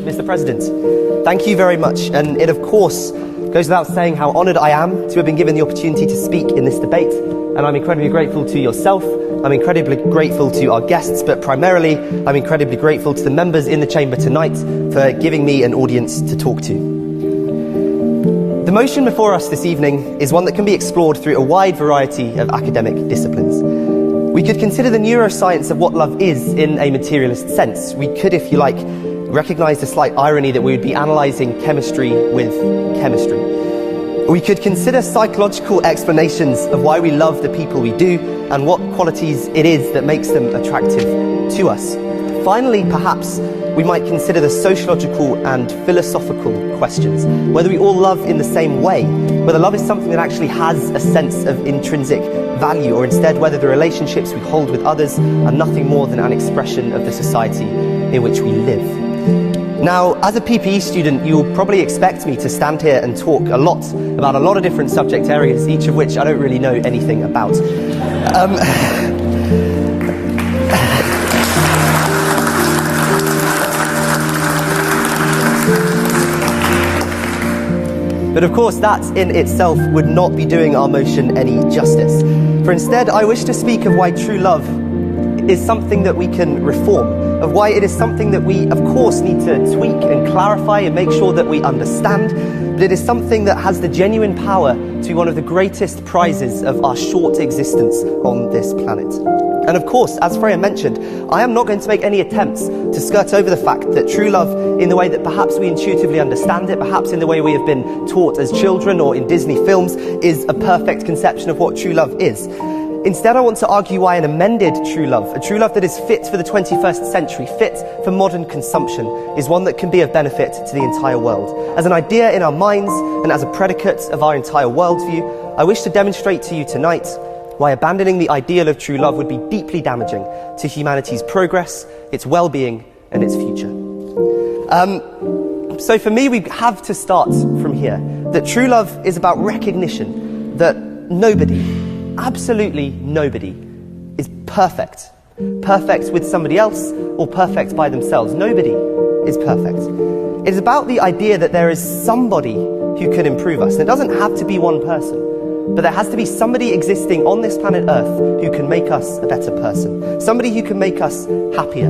Mr. President, thank you very much. And it, of course, goes without saying how honoured I am to have been given the opportunity to speak in this debate. And I'm incredibly grateful to yourself, I'm incredibly grateful to our guests, but primarily I'm incredibly grateful to the members in the chamber tonight for giving me an audience to talk to. The motion before us this evening is one that can be explored through a wide variety of academic disciplines. We could consider the neuroscience of what love is in a materialist sense. We could, if you like, recognise the slight irony that we would be analysing chemistry with chemistry. We could consider psychological explanations of why we love the people we do and what qualities it is that makes them attractive to us. Finally, perhaps, we might consider the sociological and philosophical questions, whether we all love in the same way, whether love is something that actually has a sense of intrinsic value, or instead whether the relationships we hold with others are nothing more than an expression of the society in which we live. Now, as a PPE student, you'll probably expect me to stand here and talk a lot about a lot of different subject areas, each of which I don't really know anything about. But of course, that in itself would not be doing our motion any justice. For instead, I wish to speak of why true love is something that we can reform, of why it is something that we, of course, need to tweak and clarify and make sure that we understand, but it is something that has the genuine power to be one of the greatest prizes of our short existence on this planet. And of course, as Freya mentioned, I am not going to make any attempts to skirt over the fact that true love, in the way that perhaps we intuitively understand it, perhaps in the way we have been taught as children or in Disney films, is a perfect conception of what true love is. Instead, I want to argue why an amended true love, a true love that is fit for the 21st century, fit for modern consumption, is one that can be of benefit to the entire world. As an idea in our minds and as a predicate of our entire worldview, I wish to demonstrate to you tonight why abandoning the ideal of true love would be deeply damaging to humanity's progress, its well-being, and its future. So for me, we have to start from here, that true love is about recognition that nobody, absolutely nobody, is perfect. Perfect with somebody else or perfect by themselves. Nobody is perfect. It is about the idea that there is somebody who can improve us. And it doesn't have to be one person, but there has to be somebody existing on this planet Earth who can make us a better person. Somebody who can make us happier.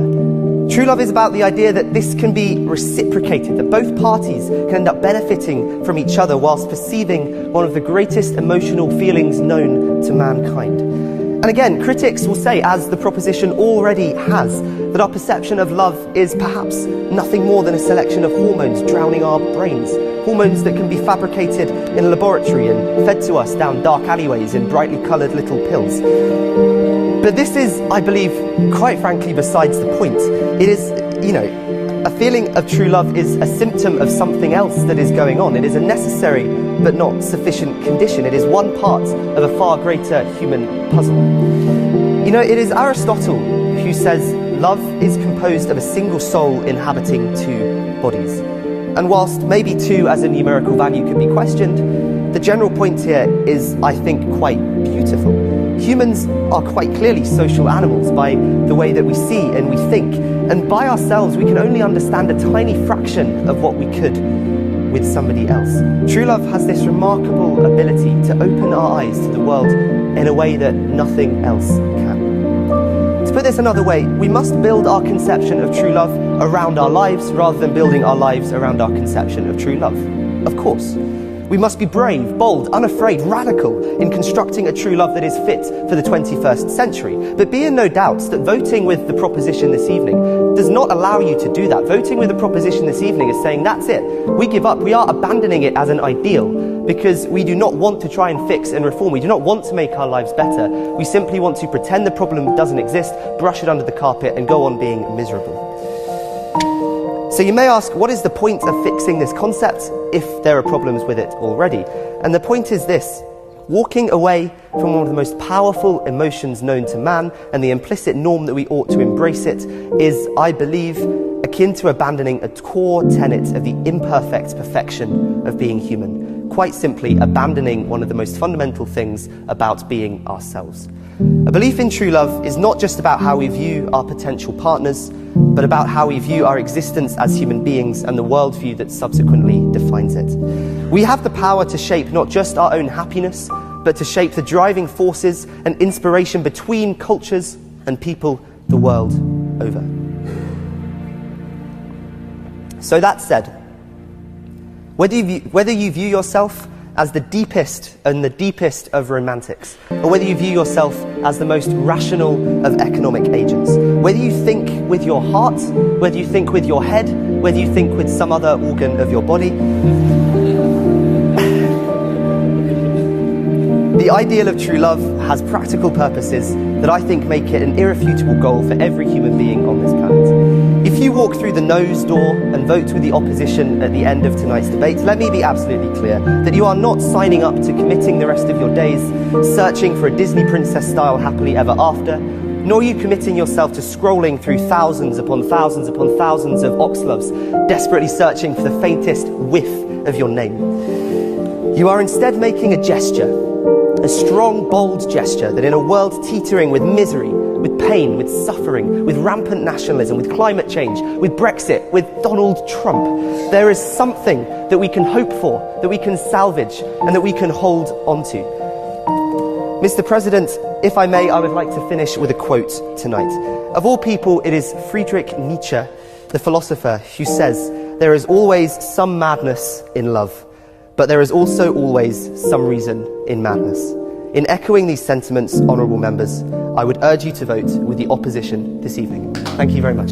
True love is about the idea that this can be reciprocated, that both parties can end up benefiting from each other whilst perceiving one of the greatest emotional feelings known to mankind. And again, critics will say, as the proposition already has, that our perception of love is perhaps nothing more than a selection of hormones drowning our brains. Hormones that can be fabricated in a laboratory and fed to us down dark alleyways in brightly coloured little pills. But this is, I believe, quite frankly, besides the point. It is, a feeling of true love is a symptom of something else that is going on. It is a necessary but not sufficient condition. It is one part of a far greater human puzzle. It is Aristotle who says love is composed of a single soul inhabiting two bodies. And whilst maybe two as a numerical value could be questioned, the general point here is, I think, quite beautiful. Humans are quite clearly social animals by the way that we see and we think, and by ourselves we can only understand a tiny fraction of what we could with somebody else. True love has this remarkable ability to open our eyes to the world in a way that nothing else can. To put this another way, we must build our conception of true love around our lives rather than building our lives around our conception of true love. Of course. We must be brave, bold, unafraid, radical in constructing a true love that is fit for the 21st century. But be in no doubt that voting with the proposition this evening does not allow you to do that. Voting with the proposition this evening is saying, that's it, we give up, we are abandoning it as an ideal because we do not want to try and fix and reform. We do not want to make our lives better. We simply want to pretend the problem doesn't exist, brush it under the carpet and go on being miserable. So you may ask, what is the point of fixing this concept if there are problems with it already? And the point is this: walking away from one of the most powerful emotions known to man and the implicit norm that we ought to embrace it is, I believe, akin to abandoning a core tenet of the imperfect perfection of being human. Quite simply, abandoning one of the most fundamental things about being ourselves. A belief in true love is not just about how we view our potential partners, but about how we view our existence as human beings and the worldview that subsequently defines it. We have the power to shape not just our own happiness, but to shape the driving forces and inspiration between cultures and people the world over. So that said, whether you view yourself as the deepest of romantics, or whether you view yourself as the most rational of economic agents, whether you think with your heart, whether you think with your head, whether you think with some other organ of your body, the ideal of true love has practical purposes that I think make it an irrefutable goal for every human being on this planet. If you walk through the no's door and vote with the opposition at the end of tonight's debate, let me be absolutely clear that you are not signing up to committing the rest of your days searching for a Disney princess-style happily ever after, nor are you committing yourself to scrolling through thousands upon thousands upon thousands of oxloves, desperately searching for the faintest whiff of your name. You are instead making a gesture, a strong, bold gesture that in a world teetering with misery, with pain, with suffering, with rampant nationalism, with climate change, with Brexit, with Donald Trump, there is something that we can hope for, that we can salvage, and that we can hold onto. Mr. President, if I may, I would like to finish with a quote tonight. Of all people, it is Friedrich Nietzsche, the philosopher, who says, "There is always some madness in love, but there is also always some reason in madness." In echoing these sentiments, honourable members, I would urge you to vote with the opposition this evening. Thank you very much.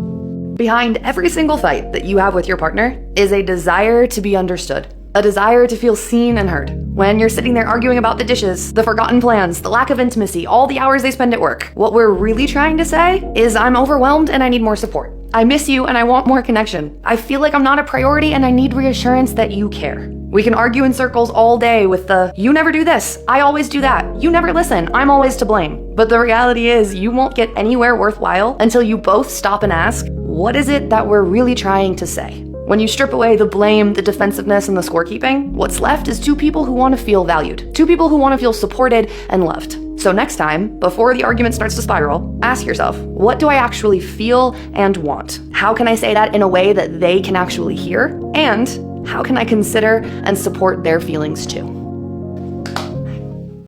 Behind every single fight that you have with your partner is a desire to be understood, a desire to feel seen and heard. When you're sitting there arguing about the dishes, the forgotten plans, the lack of intimacy, all the hours they spend at work, what we're really trying to say is, I'm overwhelmed and I need more support. I miss you and I want more connection. I feel like I'm not a priority and I need reassurance that you care. We can argue in circles all day with the, you never do this, I always do that, you never listen, I'm always to blame. But the reality is, you won't get anywhere worthwhile until you both stop and ask, what is it that we're really trying to say? When you strip away the blame, the defensiveness, and the scorekeeping, what's left is two people who want to feel valued, two people who want to feel supported and loved. So next time, before the argument starts to spiral, ask yourself, what do I actually feel and want? How can I say that in a way that they can actually hear? And how can I consider and support their feelings too?